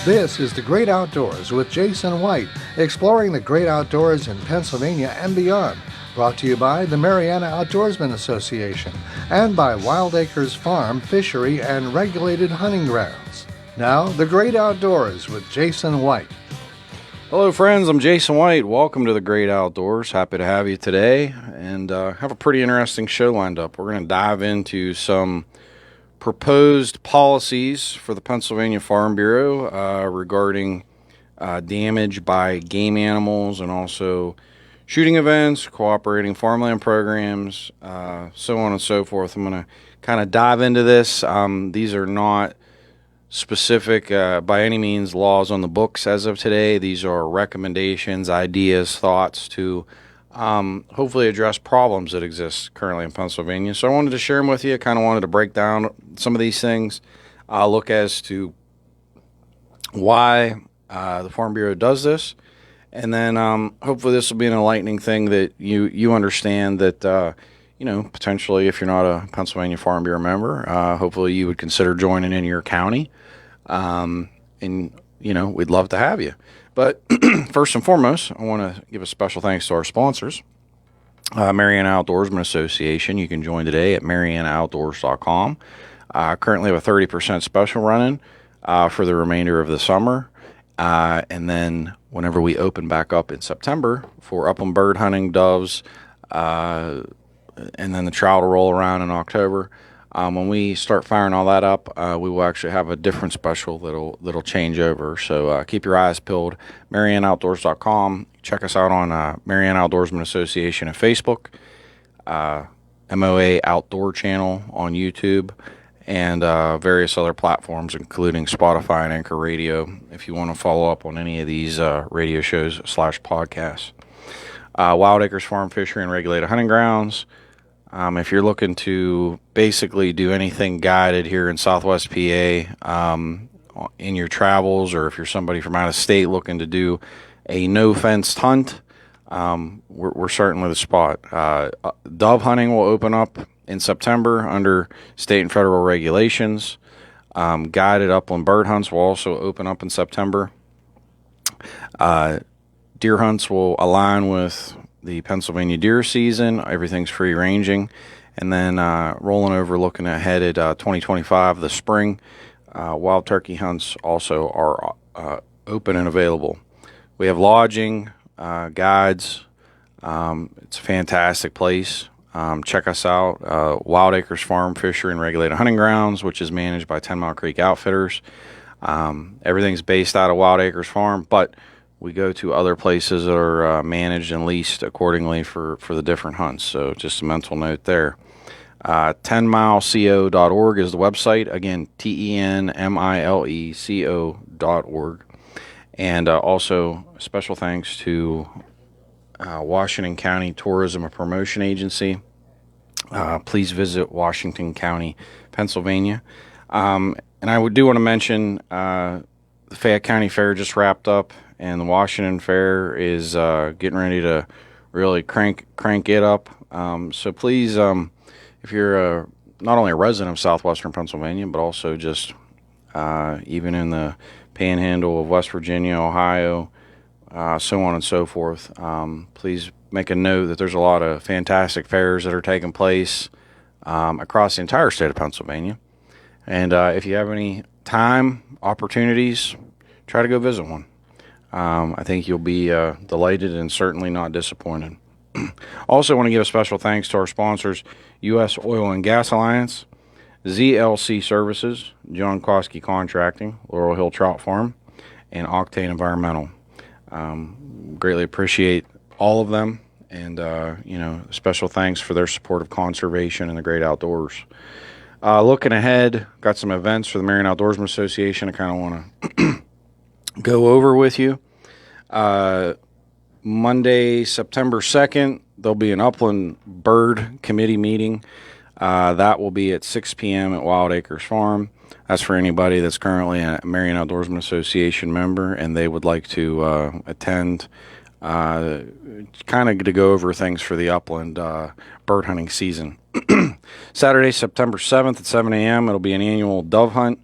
This is The Great Outdoors with Jason White, exploring the great outdoors in Pennsylvania and beyond. Brought to you by the Mariana Outdoorsmen Association and by Wild Acres Farm, Fishery, and Regulated Hunting Grounds. Now, The Great Outdoors with Jason White. Hello friends, I'm Jason White. Welcome to The Great Outdoors. Happy to have you today and have a pretty interesting show lined up. We're going to dive into some proposed policies for the Pennsylvania Farm Bureau regarding damage by game animals and also shooting events, cooperating farmland programs, so on and so forth. I'm going to kind of dive into this. These are not specific by any means laws on the books as of today. These are recommendations, ideas, thoughts to hopefully address problems that exist currently in Pennsylvania. So I wanted to share them with you. Kind of wanted to break down some of these things, look as to why the Farm Bureau does this, and then hopefully this will be an enlightening thing that you understand that potentially if you're not a Pennsylvania Farm Bureau member, hopefully you would consider joining in your county, and we'd love to have you. But first and foremost, I want to give a special thanks to our sponsors, Mariana Outdoorsman Association. You can join today at marianaoutdoors.com. Currently have a 30% special running for the remainder of the summer. And then whenever we open back up in September for upland bird hunting, doves, and then the trout will roll around in October. When we start firing all that up, we will actually have a different special that'll change over. So keep your eyes peeled. MarianaOutdoors.com. Check us out on Mariana Outdoorsman Association at Facebook, MOA Outdoor Channel on YouTube, and various other platforms, including Spotify and Anchor Radio, if you want to follow up on any of these radio shows / podcasts. Wild Acres Farm, Fishery, and Regulated Hunting Grounds. If you're looking to basically do anything guided here in Southwest PA in your travels, or if you're somebody from out of state looking to do a no-fenced hunt, we're certainly the spot. Dove hunting will open up in September under state and federal regulations. Guided upland bird hunts will also open up in September. Deer hunts will align with the Pennsylvania deer season. Everything's free ranging. And then rolling over, looking ahead at 2025, the spring, wild turkey hunts also are open and available. We have lodging, guides. It's a fantastic place. Check us out. Wild Acres Farm, Fishery, and Regulated Hunting Grounds, which is managed by 10 Mile Creek Outfitters. Everything's based out of Wild Acres Farm, but we go to other places that are managed and leased accordingly for the different hunts. So just a mental note there. 10mileco.org is the website. Again, TENMILECO.org. And also special thanks to Washington County Tourism and Promotion Agency. Please visit Washington County, Pennsylvania. And I do want to mention the Fayette County Fair just wrapped up, and the Washington Fair is getting ready to really crank it up. So please, if you're not only a resident of southwestern Pennsylvania, but also just even in the panhandle of West Virginia, Ohio, so on and so forth, please make a note that there's a lot of fantastic fairs that are taking place across the entire state of Pennsylvania. And if you have any time, opportunities, try to go visit one. I think you'll be delighted and certainly not disappointed. Also want to give a special thanks to our sponsors, U.S. Oil and Gas Alliance, ZLC Services, John Koski Contracting, Laurel Hill Trout Farm, and Octane Environmental. Greatly appreciate all of them, and special thanks for their support of conservation and the great outdoors. Looking ahead, got some events for the Mariana Outdoorsman Association I kind of want to go over with you. Monday, September 2nd, there'll be an Upland Bird Committee meeting. That will be at 6 p.m. at Wild Acres Farm. That's for anybody that's currently a Mariana Outdoorsman Association member and they would like to attend, kind of to go over things for the upland bird hunting season. Saturday, September 7th at 7 a.m., it'll be an annual dove hunt.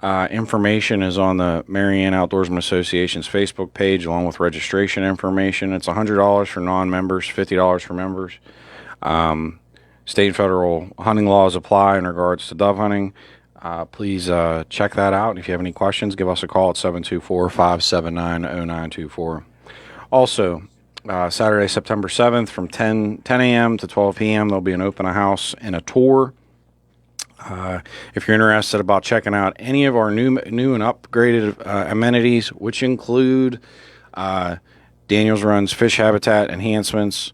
Information is on the Mariana Outdoorsman Association's Facebook page, along with registration information. It's $100 for non-members, $50 for members. State and federal hunting laws apply in regards to dove hunting. Please check that out. And if you have any questions, give us a call at 724-579-0924. Also, Saturday, September 7th from 10 a.m. to 12 p.m., there'll be an open house and a tour. If you're interested about checking out any of our new and upgraded amenities, which include Daniels Run's fish habitat enhancements,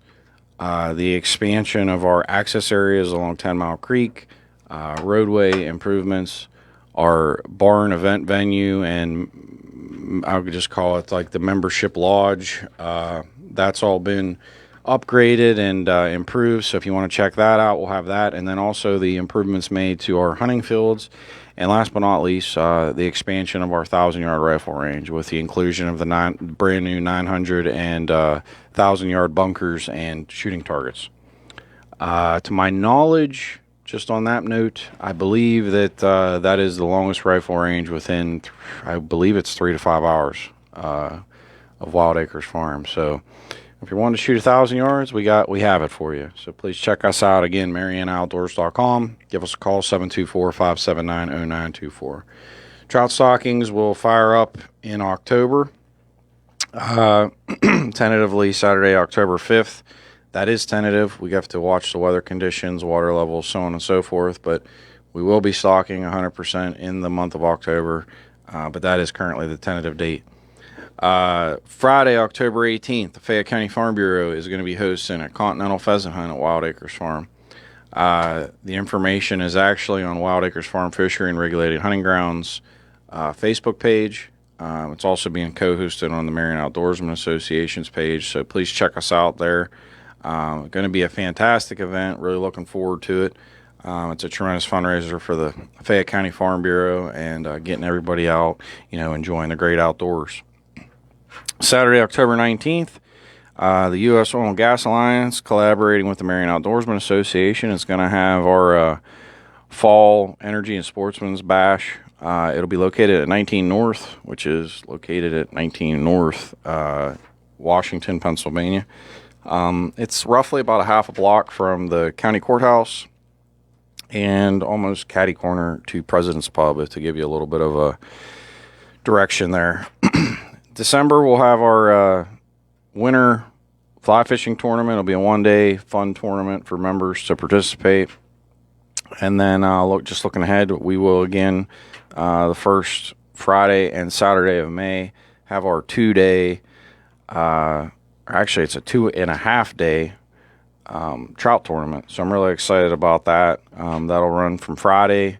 the expansion of our access areas along 10 Mile Creek, roadway improvements, our bar and event venue, and I would just call it like the membership lodge. That's all been upgraded and improved. So if you want to check that out, we'll have that. And then also the improvements made to our hunting fields. And last but not least, the expansion of our 1,000-yard rifle range with the inclusion of the brand new 900 and 1,000-yard bunkers and shooting targets. To my knowledge, just on that note, I believe that that is the longest rifle range within, I believe it's 3 to 5 hours of Wild Acres Farm. So if you want to shoot 1,000 yards, we have it for you. So please check us out again, MarianaOutdoors.com. Give us a call, 724-579-0924. Trout stockings will fire up in October, tentatively Saturday, October 5th. That is tentative. We have to watch the weather conditions, water levels, so on and so forth. But we will be stocking 100% in the month of October. But that is currently the tentative date. Friday, October 18th, the Fayette County Farm Bureau is going to be hosting a continental pheasant hunt at Wild Acres Farm. The information is actually on Wild Acres Farm Fishery and Regulated Hunting Grounds Facebook page. It's also being co-hosted on the Mariana Outdoorsman Association's page, so please check us out there. Going to be a fantastic event. Really looking forward to it. It's a tremendous fundraiser for the Fayette County Farm Bureau and getting everybody out, enjoying the great outdoors. Saturday, October 19th, the U.S. Oil and Gas Alliance, collaborating with the Mariana Outdoorsman Association, is going to have our Fall Energy and Sportsman's Bash. It'll be located at 19 North, which is located at 19 North, Washington, Pennsylvania. It's roughly about a half a block from the county courthouse and almost catty corner to President's Pub, to give you a little bit of a direction there. December, we'll have our winter fly fishing tournament. It'll be a one-day fun tournament for members to participate. And then looking ahead, we will again, the first Friday and Saturday of May, have our 2-day, actually it's a 2.5-day trout tournament. So I'm really excited about that. That'll run from Friday,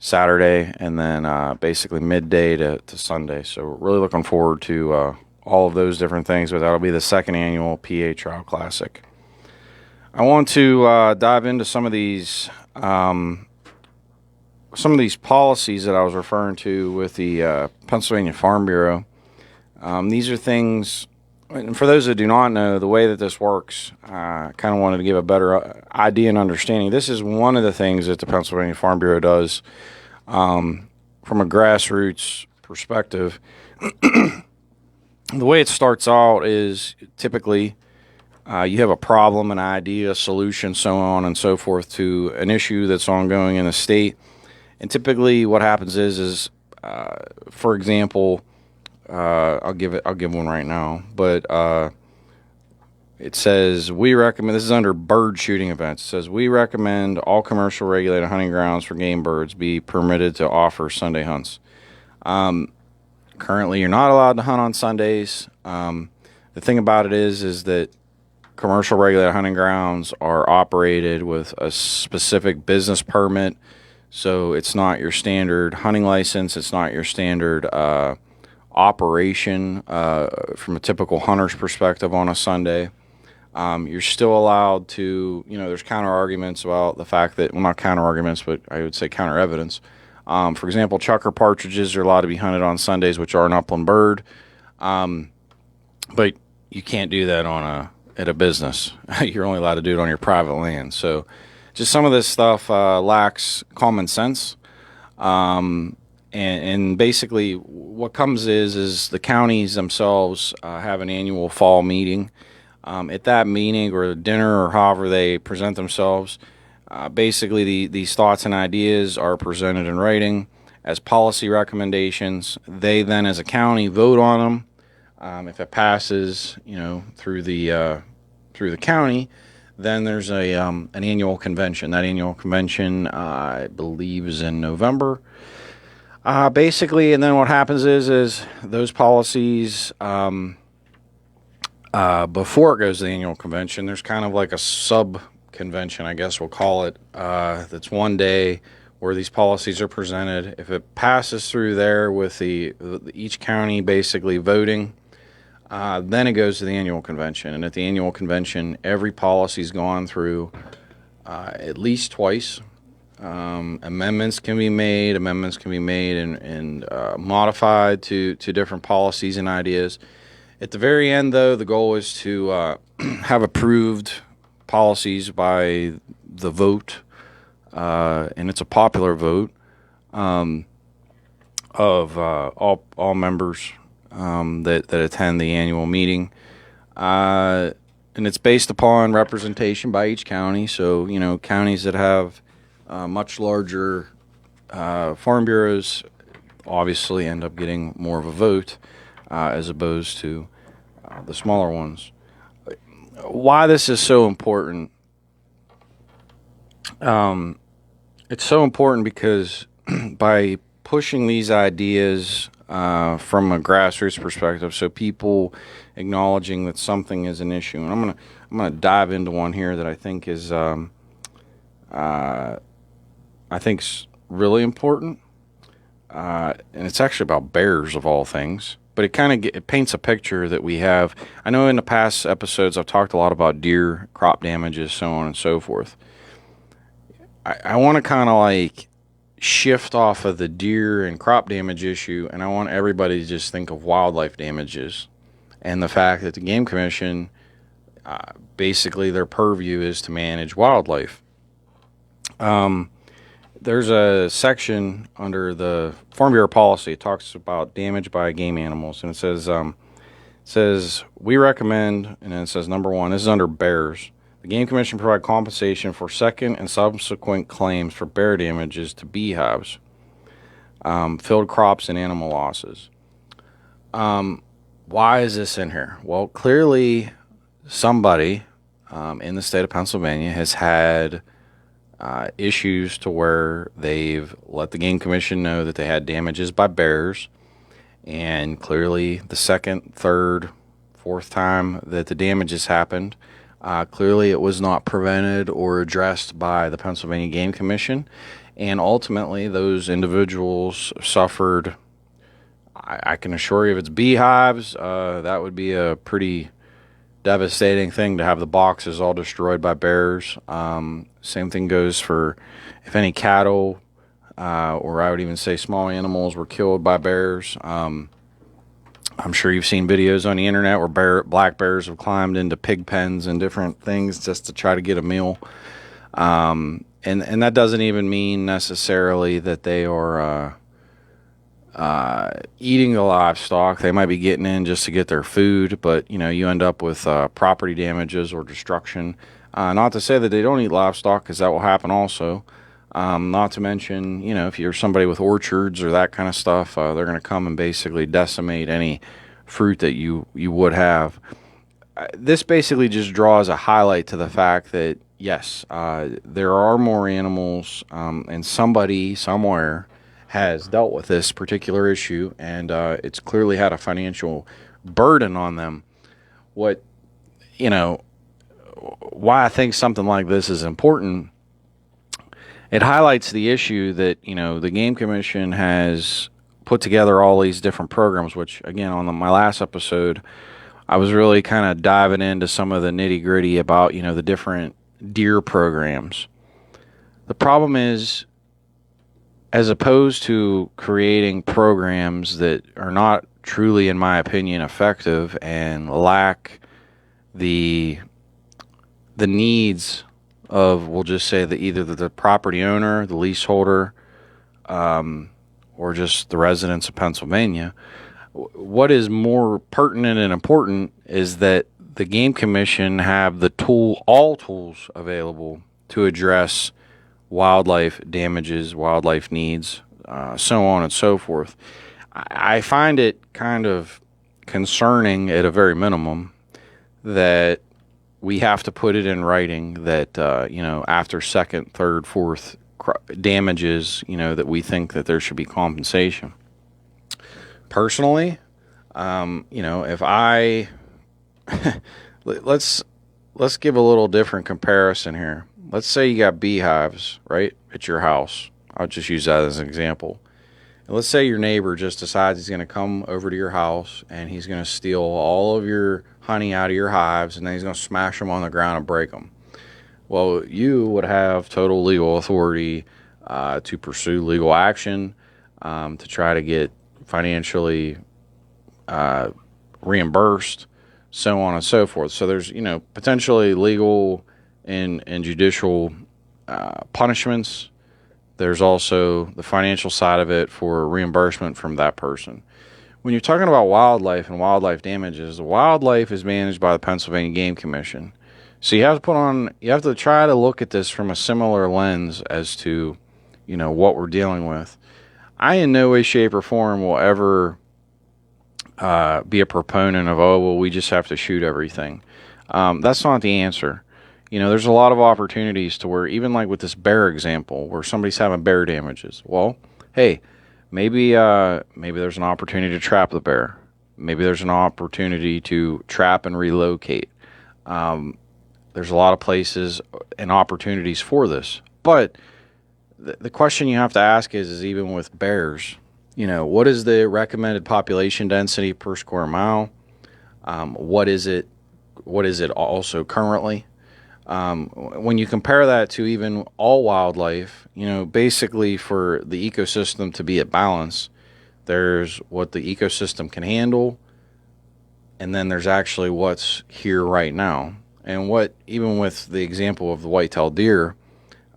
Saturday, and then basically midday to Sunday. So really looking forward to all of those different things, but that'll be the second annual PA Trout Classic. I want to dive into some of these policies that I was referring to with the Pennsylvania Farm Bureau. These are things, and for those that do not know, the way that this works, I kind of wanted to give a better idea and understanding. This is one of the things that the Pennsylvania Farm Bureau does from a grassroots perspective. The way it starts out is typically you have a problem, an idea, a solution, so on and so forth to an issue that's ongoing in the state. And typically what happens is for example, I'll give one right now, but it says, we recommend, this is under bird shooting events. It says, we recommend all commercial regulated hunting grounds for game birds be permitted to offer Sunday hunts. Currently, you're not allowed to hunt on Sundays. The thing about it is that commercial regulated hunting grounds are operated with a specific business permit. So it's not your standard hunting license. It's not your standard operation from a typical hunter's perspective on a Sunday. You're still allowed to, there's counter arguments about the fact that, well, not counter arguments, but I would say counter evidence. For example, chucker partridges are allowed to be hunted on Sundays, which are an upland bird. But you can't do that at a business. You're only allowed to do it on your private land. So just some of this stuff lacks common sense. And and basically what comes is the counties themselves have an annual fall meeting. At that meeting or dinner or however they present themselves, basically these thoughts and ideas are presented in writing as policy recommendations. They then, as a county, vote on them. If it passes, through the county, then there's an annual convention. That annual convention, I believe, is in November. Basically, and then what happens is those policies, before it goes to the annual convention, there's kind of like a sub-convention, I guess we'll call it, that's one day where these policies are presented. If it passes through there with each county basically voting, then it goes to the annual convention. And at the annual convention, every policy's gone through at least twice. Amendments can be made and modified to different policies and ideas. At the very end, though, the goal is to have approved policies by the vote, and it's a popular vote of all members that attend the annual meeting. And it's based upon representation by each county. So, counties that have much larger farm bureaus obviously end up getting more of a vote as opposed to the smaller ones. Why this is so important? It's so important because by pushing these ideas from a grassroots perspective, so people acknowledging that something is an issue, and I'm gonna dive into one here that I think is really important, and it's actually about bears of all things. But it paints a picture that we have. I know in the past episodes I've talked a lot about deer, crop damages, so on and so forth. I want to kind of like shift off of the deer and crop damage issue, and I want everybody to just think of wildlife damages and the fact that the Game Commission, basically their purview is to manage wildlife. There's a section under the Farm Bureau policy. It talks about damage by game animals, and it says we recommend, and then it says number one. This is under bears. The Game Commission provide compensation for second and subsequent claims for bear damages to beehives, field crops, and animal losses. Why is this in here? Well, clearly somebody in the state of Pennsylvania has had issues to where they've let the Game Commission know that they had damages by bears, and clearly the second, third, fourth time that the damages happened, clearly it was not prevented or addressed by the Pennsylvania Game Commission, and ultimately those individuals suffered. I can assure you, if it's beehives, that would be a pretty devastating thing to have the boxes all destroyed by bears. Same thing goes for if any cattle, or I would even say small animals, were killed by bears. I'm sure you've seen videos on the internet where black bears have climbed into pig pens and different things just to try to get a meal. And that doesn't even mean necessarily that they are eating the livestock. They might be getting in just to get their food, but you end up with property damages or destruction. Not to say that they don't eat livestock, because that will happen also. Not to mention, if you're somebody with orchards or that kind of stuff, they're going to come and basically decimate any fruit that you would have. This basically just draws a highlight to the fact that, yes, there are more animals, and somebody somewhere has dealt with this particular issue, and it's clearly had a financial burden on them. Why I think something like this is important, it highlights the issue that, the Game Commission has put together all these different programs, which, again, on my last episode, I was really kind of diving into some of the nitty-gritty about, the different deer programs. The problem is, as opposed to creating programs that are not truly, in my opinion, effective and lack the needs of, we'll just say, either the property owner, the leaseholder, or just the residents of Pennsylvania. What is more pertinent and important is that the Game Commission have all tools available to address wildlife damages, wildlife needs, so on and so forth. I find it kind of concerning at a very minimum that we have to put it in writing that, after second, third, fourth damages, that we think that there should be compensation. Personally, if I let's give a little different comparison here. Let's say you got beehives, right, at your house. I'll just use that as an example. And let's say your neighbor just decides he's going to come over to your house and he's going to steal all of your honey out of your hives, and then he's going to smash them on the ground and break them. Well, you would have total legal authority to pursue legal action, to try to get financially reimbursed, so on and so forth. So there's, potentially legal and judicial punishments. There's also the financial side of it for reimbursement from that person. When you're talking about wildlife and wildlife damages, the wildlife is managed by the Pennsylvania Game Commission. So you have to try to look at this from a similar lens as to, what we're dealing with. I in no way, shape, or form will ever be a proponent of, we just have to shoot everything. That's not the answer. There's a lot of opportunities to where, even like with this bear example, where somebody's having bear damages. Well, hey, maybe there's an opportunity to trap the bear. Maybe there's an opportunity to trap and relocate. There's a lot of places and opportunities for this. But the question you have to ask is even with bears, what is the recommended population density per square mile? What is it also currently? When you compare that to even all wildlife, basically for the ecosystem to be at balance, there's what the ecosystem can handle, and then there's actually what's here right now. And even with the example of the white-tailed deer,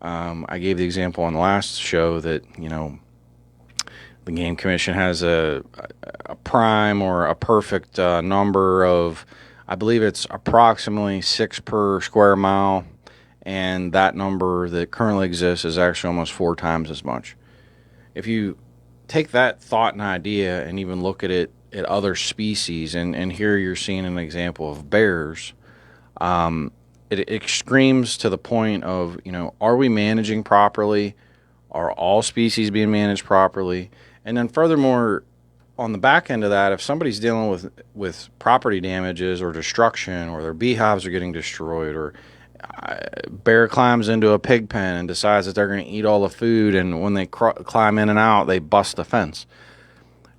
I gave the example on the last show that, the Game Commission has a prime or a perfect number of, I believe it's approximately 6 per square mile, and that number that currently exists is actually almost 4 times as much. If you take that thought and idea and even look at it at other species, and here you're seeing an example of bears, it extremes to the point of, are we managing properly? Are all species being managed properly? And then furthermore, on the back end of that, if somebody's dealing with property damages or destruction, or their beehives are getting destroyed, or bear climbs into a pig pen and decides that they're going to eat all the food, and when they climb in and out, they bust the fence.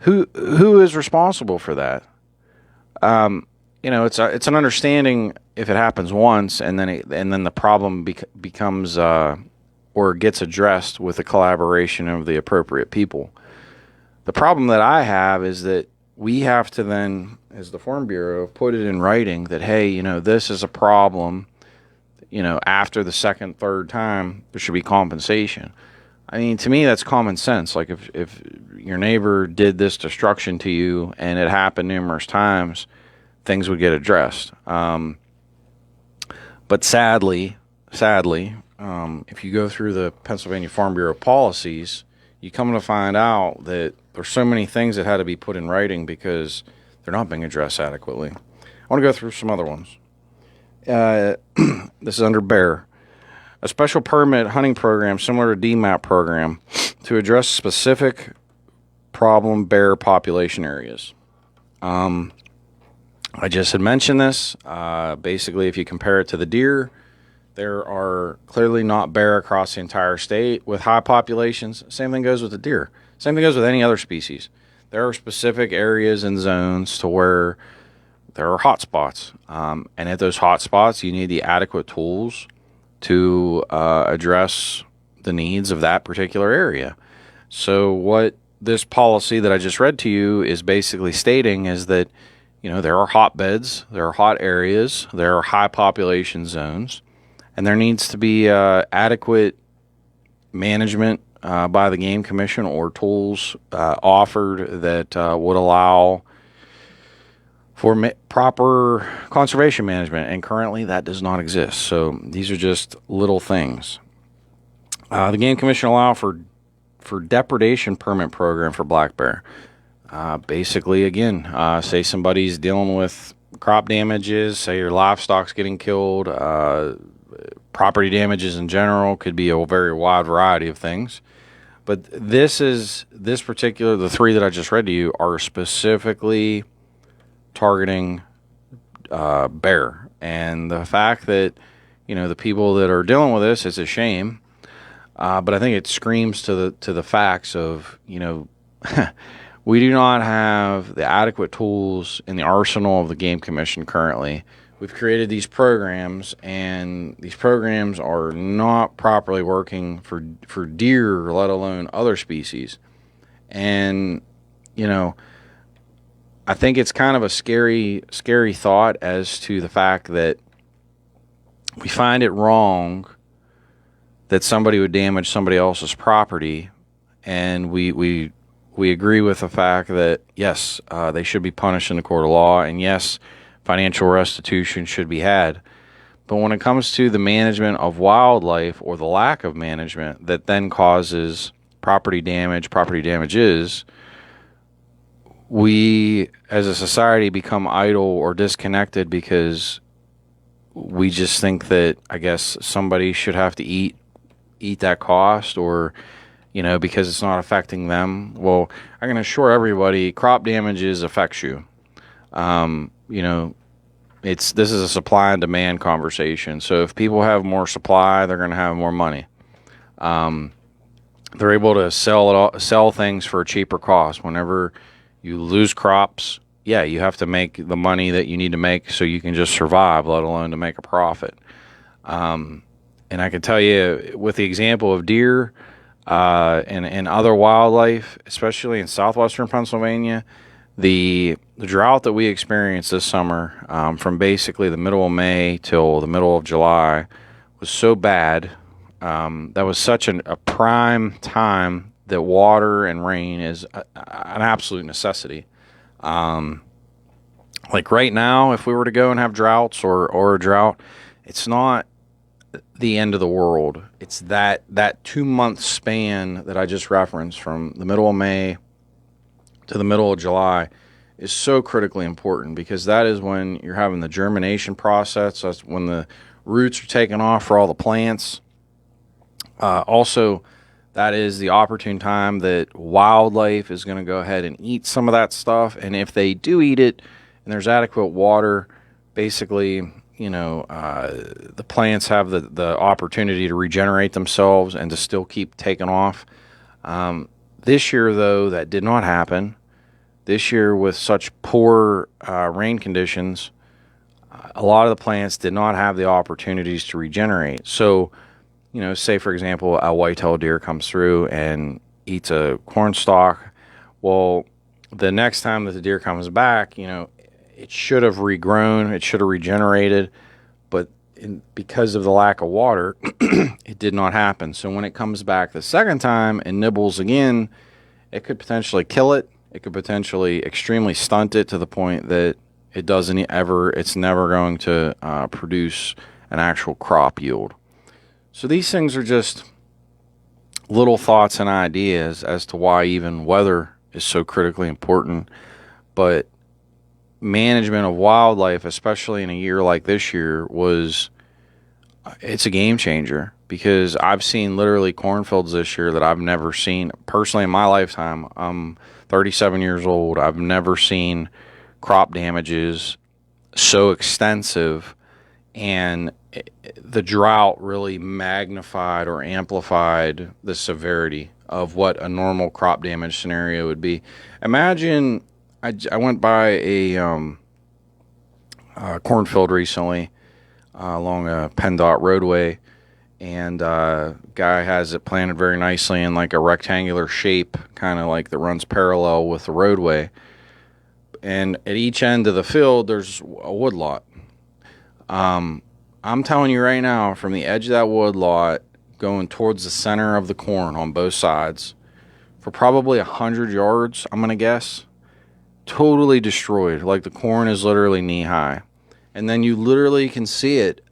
Who is responsible for that? It's an understanding if it happens once, and then the problem becomes or gets addressed with the collaboration of the appropriate people. The problem that I have is that we have to then, as the Farm Bureau, put it in writing that, hey, this is a problem. After the second, third time, there should be compensation. I mean, to me, that's common sense. Like if your neighbor did this destruction to you and it happened numerous times, things would get addressed. But sadly, if you go through the Pennsylvania Farm Bureau policies, you come to find out that there's so many things that had to be put in writing because they're not being addressed adequately. I want to go through some other ones. This is under bear. A special permit hunting program similar to DMAP program to address specific problem bear population areas. I just had mentioned this. Basically, if you compare it to the deer, there are clearly not bear across the entire state with high populations. Same thing goes with the deer. Same thing goes with any other species. There are specific areas and zones to where there are hot spots. And at those hot spots, you need the adequate tools to address the needs of that particular area. So what this policy that I just read to you is basically stating is that, there are hotbeds, there are hot areas, there are high population zones, and there needs to be adequate management by the Game Commission or tools offered that would allow for proper conservation management, and currently that does not exist. So these are just little things. The Game Commission allow for depredation permit program for black bear. Basically, again, say somebody's dealing with crop damages, say your livestock's getting killed, property damages in general, could be a very wide variety of things. But the three that I just read to you are specifically targeting bear. And the fact that, the people that are dealing with this, it's a shame. But I think it screams to the facts of, we do not have the adequate tools in the arsenal of the Game Commission currently. We've created these programs, and these programs are not properly working for deer, let alone other species. And, I think it's kind of a scary thought as to the fact that we find it wrong that somebody would damage somebody else's property, and we agree with the fact that, yes, they should be punished in the court of law, and yes, financial restitution should be had. But when it comes to the management of wildlife, or the lack of management that then causes property damages, we as a society become idle or disconnected because we just think that, I guess, somebody should have to eat that cost, or because it's not affecting them. Well, I can assure everybody, crop damages affects you. This is a supply and demand conversation. So if people have more supply, they're going to have more money. They're able to sell things for a cheaper cost. Whenever you lose crops, you have to make the money that you need to make so you can just survive, let alone to make a profit. And I can tell you, with the example of deer and other wildlife, especially in southwestern Pennsylvania, the drought that we experienced this summer, from basically the middle of May till the middle of July, was so bad. That was such a prime time that water and rain is an absolute necessity. Like right now, if we were to go and have droughts or a drought, it's not the end of the world. It's that 2-month span that I just referenced, from the middle of May to the middle of July, is so critically important, because that is when you're having the germination process. That's when the roots are taking off for all the plants. Also, that is the opportune time that wildlife is going to go ahead and eat some of that stuff. And if they do eat it and there's adequate water, basically, the plants have the opportunity to regenerate themselves and to still keep taking off. This year, though, that did not happen. This year, with such poor rain conditions, a lot of the plants did not have the opportunities to regenerate. So, say, for example, a white-tailed deer comes through and eats a corn stalk. Well, the next time that the deer comes back, it should have regrown, it should have regenerated, but because of the lack of water, it did not happen. So when it comes back the second time and nibbles again, it could potentially kill it. It could potentially extremely stunt it to the point that it's never going to produce an actual crop yield. So these things are just little thoughts and ideas as to why even weather is so critically important. But management of wildlife, especially in a year like this year, it's a game changer, because I've seen literally cornfields this year that I've never seen personally in my lifetime. I'm 37 years old. I've never seen crop damages so extensive, and the drought really magnified or amplified the severity of what a normal crop damage scenario would be. Imagine, I went by a cornfield recently along a PennDOT roadway, and guy has it planted very nicely in like a rectangular shape, kind of like that runs parallel with the roadway. And at each end of the field, there's a woodlot. I'm telling you right now, from the edge of that woodlot going towards the center of the corn on both sides for probably 100 yards, I'm going to guess. Totally destroyed. Like the corn is literally knee high. And then you literally can see it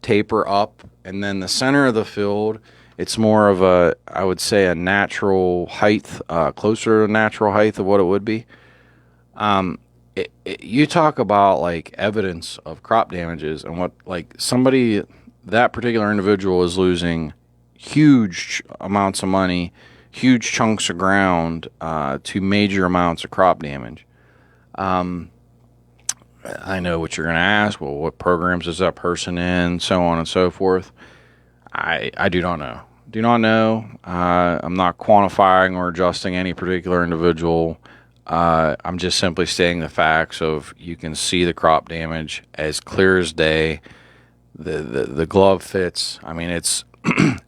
taper up. And then the center of the field, it's more of a, I would say, a natural height, closer to natural height of what it would be. You talk about like evidence of crop damages and what, like, somebody, that particular individual is losing huge amounts of money, huge chunks of ground, to major amounts of crop damage. I know what you're going to ask. Well, what programs is that person in? So on and so forth. I do not know. Do not know. I'm not quantifying or adjusting any particular individual. I'm just simply stating the facts of, you can see the crop damage as clear as day. The glove fits. I mean, it's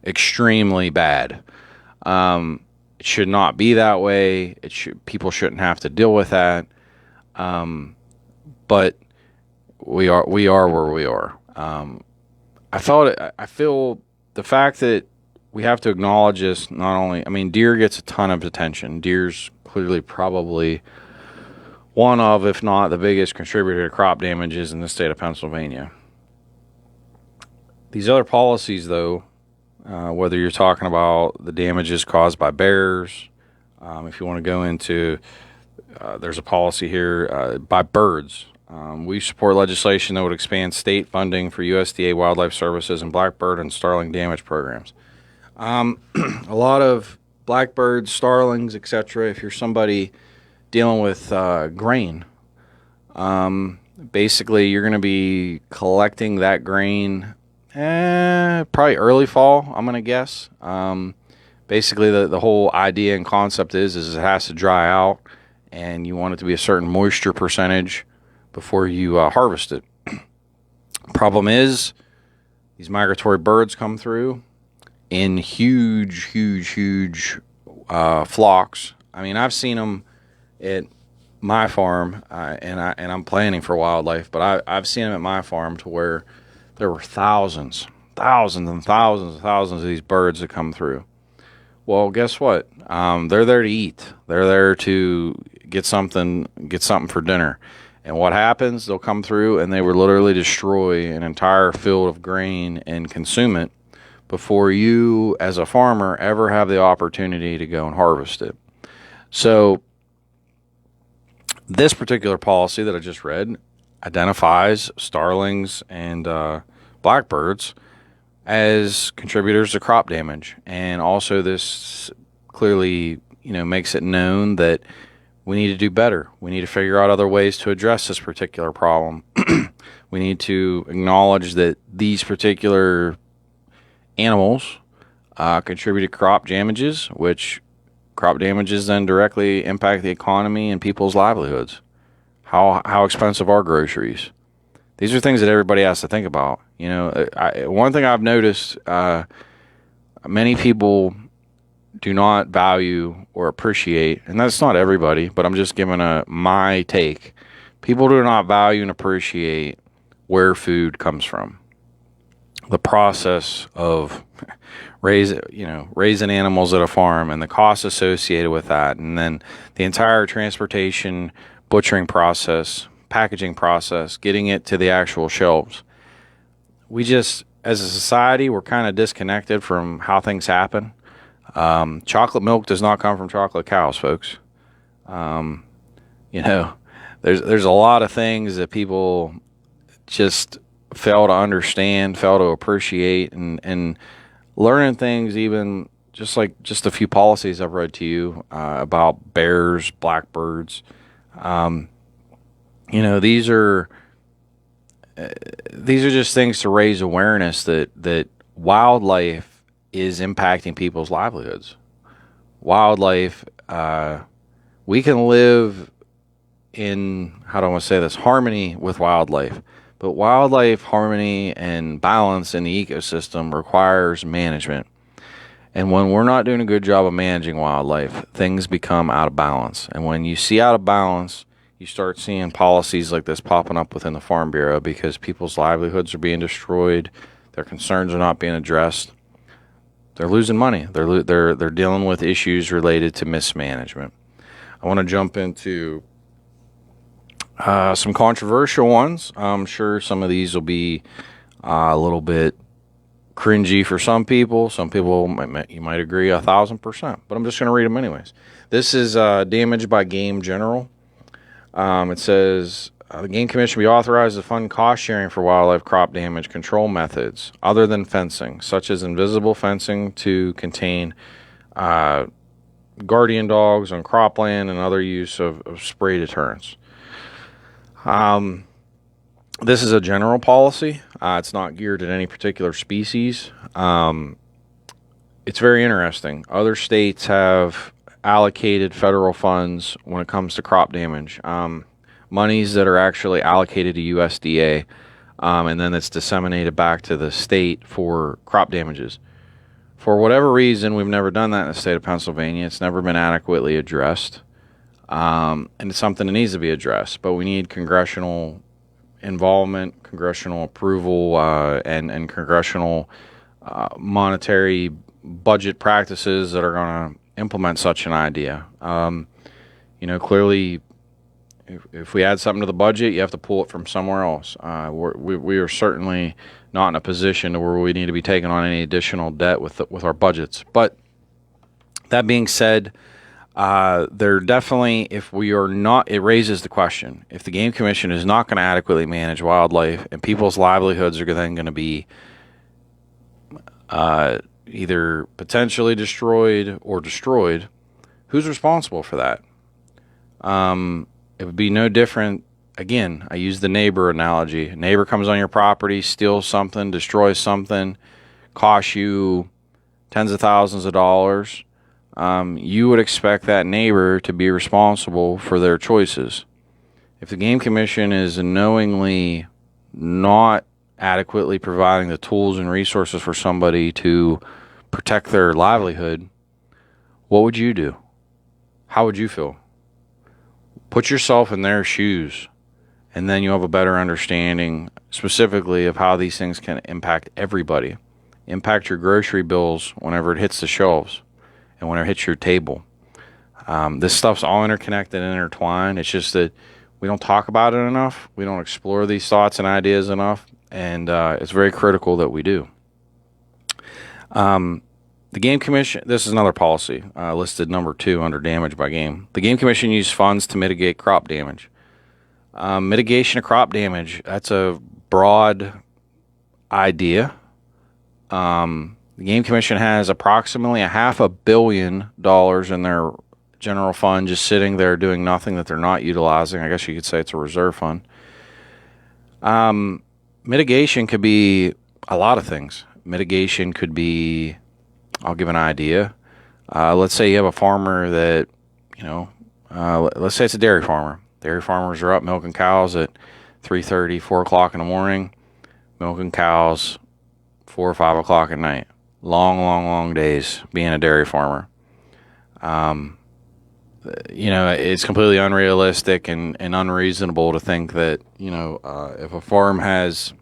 extremely bad. It should not be that way. People shouldn't have to deal with that. But we are where we are. I feel the fact that we have to acknowledge this, not only, I mean, deer gets a ton of attention. Deer's clearly probably one of, if not the biggest contributor to crop damages in the state of Pennsylvania. These other policies, though, whether you're talking about the damages caused by bears, if you want to go into, there's a policy here by birds. We support legislation that would expand state funding for USDA wildlife services and blackbird and starling damage programs. A lot of blackbirds, starlings, etc. If you're somebody dealing with grain, basically you're going to be collecting that grain probably early fall, I'm going to guess. Basically, the whole idea and concept is it has to dry out, and you want it to be a certain moisture percentage before you harvest it. Problem is, these migratory birds come through in huge flocks. I mean, I've seen them at my farm, and I'm planning for wildlife, but I've seen them at my farm to where there were thousands of these birds that come through. Well, guess what? They're there to eat. They're there to get something for dinner. And what happens? They'll come through and they will literally destroy an entire field of grain and consume it before you, as a farmer, ever have the opportunity to go and harvest it. So this particular policy that I just read identifies starlings and blackbirds as contributors to crop damage. And also this clearly, makes it known that we need to do better. We need to figure out other ways to address this particular problem. We need to acknowledge that these particular animals contribute to crop damages, which crop damages then directly impact the economy and people's livelihoods. How expensive are groceries? These are things that everybody has to think about. One thing I've noticed, many people do not value or appreciate, and that's not everybody, but I'm just giving my take. People do not value and appreciate where food comes from. The process of raising animals at a farm and the costs associated with that, and then the entire transportation, butchering process, packaging process, getting it to the actual shelves. We just, as a society, we're kind of disconnected from how things happen. Chocolate milk does not come from chocolate cows, folks. There's a lot of things that people just fail to understand, fail to appreciate, and learning things, even just a few policies I've read to you about bears, blackbirds. These are just things to raise awareness that wildlife is impacting people's livelihoods. Wildlife, we can live in, how do I want to say this, harmony with wildlife. But wildlife harmony and balance in the ecosystem requires management. And when we're not doing a good job of managing wildlife, things become out of balance. And when you see out of balance, you start seeing policies like this popping up within the Farm Bureau because people's livelihoods are being destroyed, their concerns are not being addressed. they're losing money. They're dealing with issues related to mismanagement. I want to jump into some controversial ones. I'm sure some of these will be a little bit cringy for some people. Some people, you might agree 1,000%, but I'm just going to read them anyways. This is damage by game general. It says the Game Commission be authorized to fund cost sharing for wildlife crop damage control methods other than fencing, such as invisible fencing to contain guardian dogs on cropland and other use of spray deterrents. This is a general policy. It's not geared at any particular species. It's very interesting. Other states have allocated federal funds when it comes to crop damage. Monies that are actually allocated to USDA, and then it's disseminated back to the state for crop damages. For whatever reason, we've never done that in the state of Pennsylvania. It's never been adequately addressed, and it's something that needs to be addressed. But we need congressional involvement, congressional approval, and congressional monetary budget practices that are going to implement such an idea. Clearly, if we add something to the budget, you have to pull it from somewhere else. We are certainly not in a position where we need to be taking on any additional debt with our budgets. But that being said, there definitely, if we are not, it raises the question: if the Game Commission is not going to adequately manage wildlife and people's livelihoods are then going to be either potentially destroyed or destroyed, who's responsible for that? It would be no different. Again, I use the neighbor analogy. A neighbor comes on your property, steals something, destroys something, costs you tens of thousands of dollars. You would expect that neighbor to be responsible for their choices. If the Game Commission is knowingly not adequately providing the tools and resources for somebody to protect their livelihood, what would you do? How would you feel? Put yourself in their shoes, and then you have a better understanding specifically of how these things can impact everybody. Impact your grocery bills whenever it hits the shelves and when it hits your table. This stuff's all interconnected and intertwined. It's just that we don't talk about it enough. We don't explore these thoughts and ideas enough, and it's very critical that we do. The Game Commission, this is another policy listed number 2 under damage by game. The Game Commission used funds to mitigate crop damage. Mitigation of crop damage, that's a broad idea. The Game Commission has approximately $500 million in their general fund just sitting there doing nothing that they're not utilizing. I guess you could say it's a reserve fund. Mitigation could be a lot of things. Mitigation could be, I'll give an idea. Let's say you have a farmer that, let's say it's a dairy farmer. Dairy farmers are up milking cows at 3:30, 4 o'clock in the morning, milking cows 4 or 5 o'clock at night. Long days being a dairy farmer. It's completely unrealistic and unreasonable to think that, if a farm has,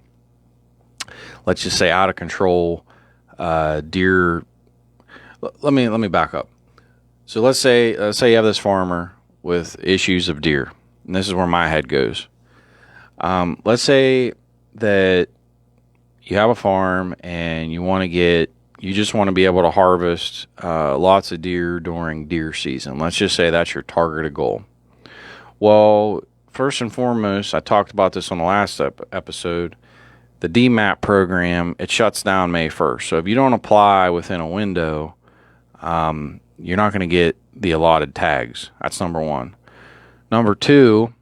let's just say, out of control deer. Let me back up. So let's say you have this farmer with issues of deer, and this is where my head goes. Let's say that you have a farm and you just want to be able to harvest lots of deer during deer season. Let's just say that's your targeted goal. Well, first and foremost, I talked about this on the last episode. The DMAP program, it shuts down May 1st. So if you don't apply within a window, you're not going to get the allotted tags. That's number one. Number two,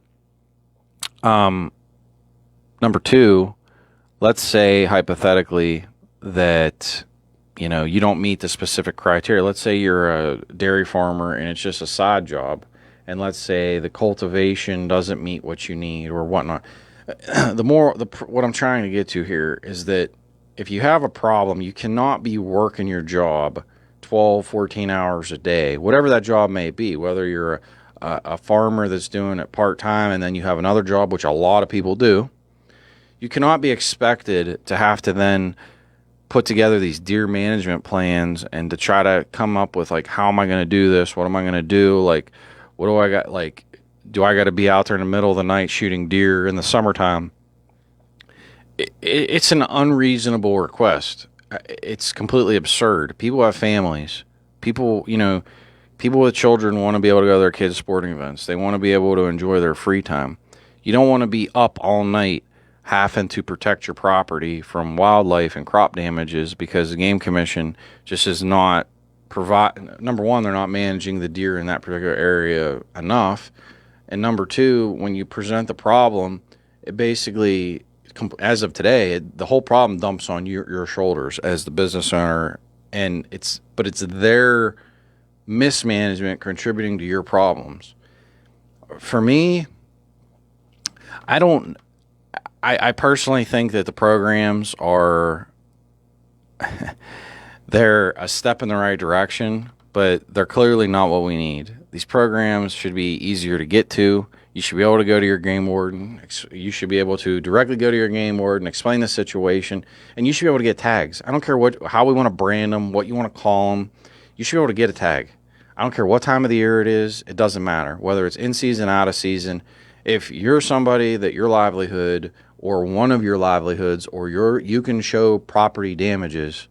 let's say hypothetically that, you don't meet the specific criteria. Let's say you're a dairy farmer and it's just a side job. And let's say the cultivation doesn't meet what you need or whatnot. What I'm trying to get to here is that if you have a problem, you cannot be working your job 12, 14 hours a day, whatever that job may be, whether you're a farmer that's doing it part-time and then you have another job, which a lot of people do. You cannot be expected to have to then put together these deer management plans and to try to come up with like, how am I going to do this? What am I going to do? Like, what do I got? Like, do I got to be out there in the middle of the night shooting deer in the summertime? It's an unreasonable request. It's completely absurd. People have families. People, people with children want to be able to go to their kids' sporting events. They want to be able to enjoy their free time. You don't want to be up all night having to protect your property from wildlife and crop damages because the Game Commission just is not number one, they're not managing the deer in that particular area enough. And number two, when you present the problem, it basically, as of today, the whole problem dumps on your shoulders as the business owner, and it's their mismanagement contributing to your problems. For me, I personally think that the programs are they're a step in the right direction, but they're clearly not what we need. These programs should be easier to get to. You should be able to go to your game warden. You should be able to directly go to your game warden, explain the situation, and you should be able to get tags. I don't care how we want to brand them, what you want to call them. You should be able to get a tag. I don't care what time of the year it is. It doesn't matter. Whether it's in season, out of season. If you're somebody that your livelihood or one of your livelihoods or you can show property damages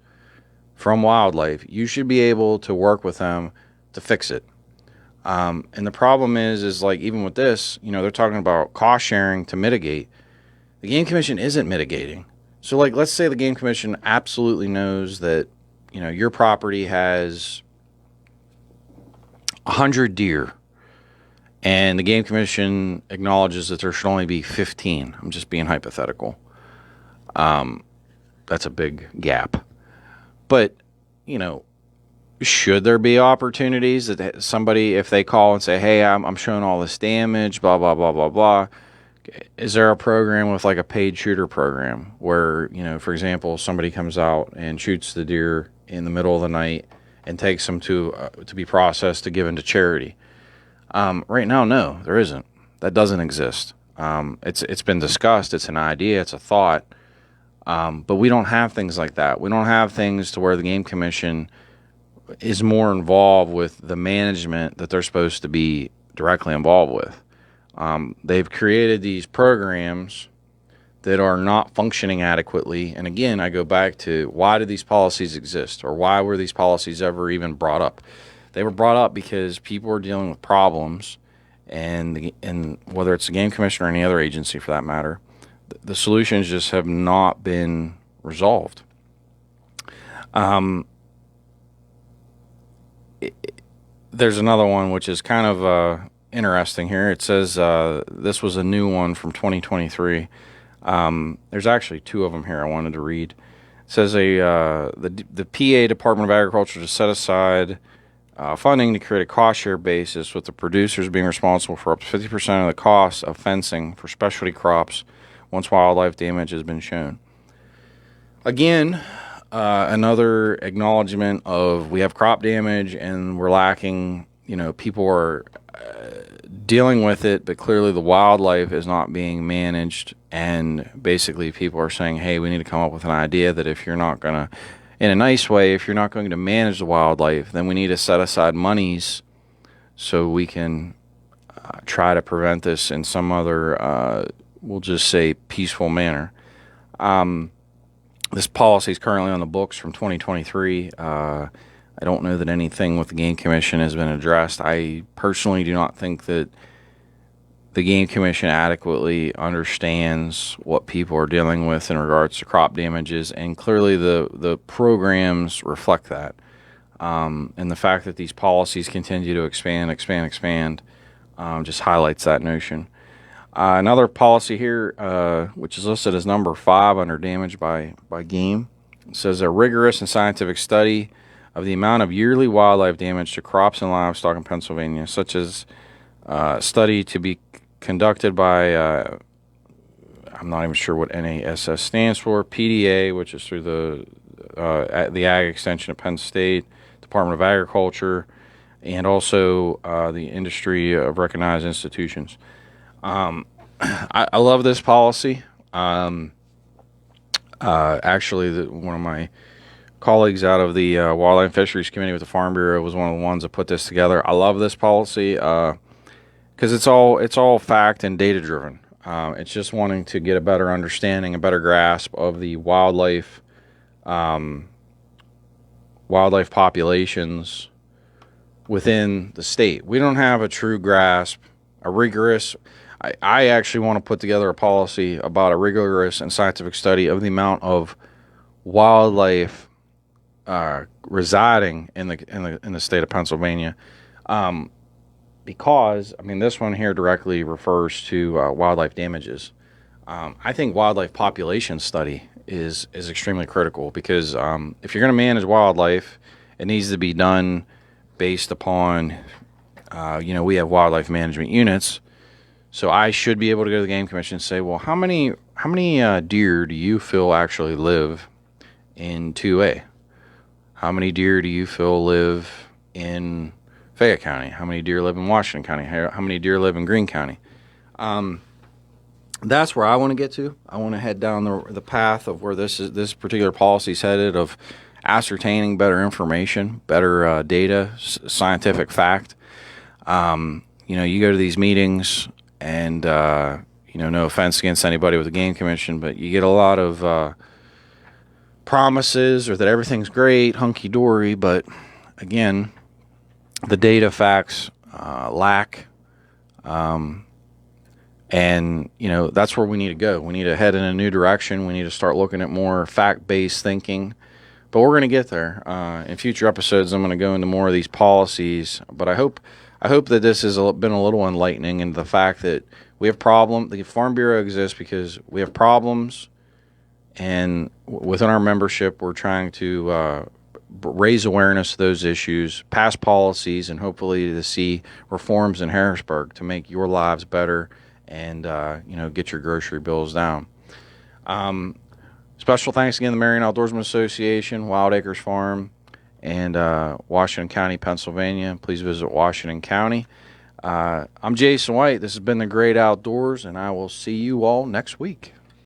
from wildlife, you should be able to work with them to fix it. And the problem is like, even with this, they're talking about cost sharing to mitigate. The Game Commission isn't mitigating. So like, let's say the Game Commission absolutely knows that, your property has 100 deer and the Game Commission acknowledges that there should only be 15. I'm just being hypothetical. That's a big gap. But, should there be opportunities that somebody, if they call and say, hey, I'm showing all this damage, blah, blah, blah, blah, blah. Is there a program with like a paid shooter program where, for example, somebody comes out and shoots the deer in the middle of the night and takes them to be processed to give into charity? Right now, no, there isn't. That doesn't exist. It's been discussed. It's an idea. It's a thought. But we don't have things like that. We don't have things to where the Game Commission is more involved with the management that they're supposed to be directly involved with. They've created these programs that are not functioning adequately. And again, I go back to, why do these policies exist, or why were these policies ever even brought up? They were brought up because people were dealing with problems, and whether it's the Game Commission or any other agency for that matter, the solutions just have not been resolved. There's another one which is kind of interesting here. It says this was a new one from 2023. There's actually two of them here I wanted to read. It says the PA Department of Agriculture to set aside funding to create a cost share basis, with the producers being responsible for up to 50% of the cost of fencing for specialty crops once wildlife damage has been shown. Again, another acknowledgement of, we have crop damage and we're lacking, people are dealing with it, but clearly the wildlife is not being managed. And basically people are saying, hey, we need to come up with an idea that if you're not going to, in a nice way, if you're not going to manage the wildlife, then we need to set aside monies so we can try to prevent this in some other, we'll just say, peaceful manner. This policy is currently on the books from 2023. I don't know that anything with the Game Commission has been addressed. I personally do not think that the Game Commission adequately understands what people are dealing with in regards to crop damages, and clearly the programs reflect that. And the fact that these policies continue to expand, just highlights that notion. Another policy here, which is listed as number 5 under damage by game, says a rigorous and scientific study of the amount of yearly wildlife damage to crops and livestock in Pennsylvania, such as study to be conducted by, I'm not even sure what NASS stands for, PDA, which is through the Ag Extension of Penn State, Department of Agriculture, and also the industry of recognized institutions. I love this policy. Actually, one of my colleagues out of the Wildlife and Fisheries Committee with the Farm Bureau was one of the ones that put this together. I love this policy because it's all fact and data driven. It's just wanting to get a better understanding, a better grasp of the wildlife populations within the state. We don't have a true grasp, a rigorous. I actually want to put together a policy about a rigorous and scientific study of the amount of wildlife residing in the state of Pennsylvania, because I mean this one here directly refers to wildlife damages. I think wildlife population study is extremely critical because if you're going to manage wildlife, it needs to be done based upon we have wildlife management units. So I should be able to go to the Game Commission and say, well, how many deer do you feel actually live in 2A? How many deer do you feel live in Fayette County? How many deer live in Washington County? How many deer live in Greene County? That's where I want to get to. I want to head down the path of where this particular policy is headed, of ascertaining better information, better data, scientific fact. You go to these meetings. And, no offense against anybody with the Game Commission, but you get a lot of promises or that everything's great, hunky-dory, but again, the data facts lack. And, that's where we need to go. We need to head in a new direction. We need to start looking at more fact-based thinking. But we're going to get there. In future episodes, I'm going to go into more of these policies, but I hope that this has been a little enlightening in the fact that we have problems. The Farm Bureau exists because we have problems, and within our membership, we're trying to raise awareness of those issues, pass policies, and hopefully to see reforms in Harrisburg to make your lives better and get your grocery bills down. Special thanks again to the Marion Outdoorsman Association, Wild Acres Farm, and Washington County, Pennsylvania. Please visit Washington County. I'm Jason White. This has been The Great Outdoors, and I will see you all next week.